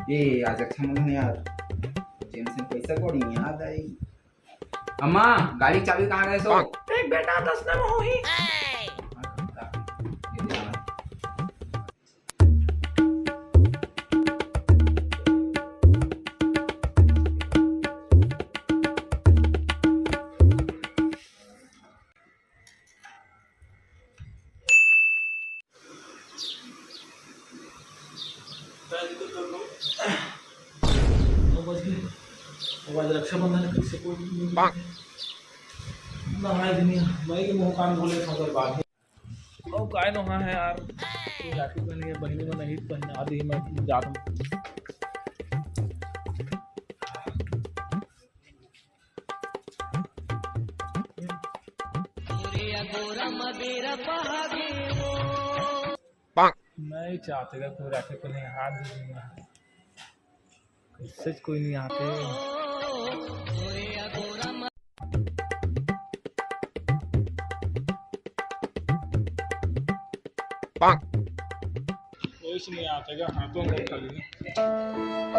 ये आज अच्छा मन है यार, जेम से पैसा कौड़ी याद आई। अम्मा गाड़ी की चाबी कहाँ गए सो? एक बेटा 10 नंबर हो ही। रक्षाबंधन किससे कोई नहाए दुनिया भाई के मुंह कान बोले मगर बात है ओ काय नहा है यार राखी पहन के बहनी में नहीं पहन आदि मैं जाता हूं। नहीं चाहते का कोई राखी पहने हाथ दूंगा सच कोई नहीं आते कोई नहीं आते का हाथों में कर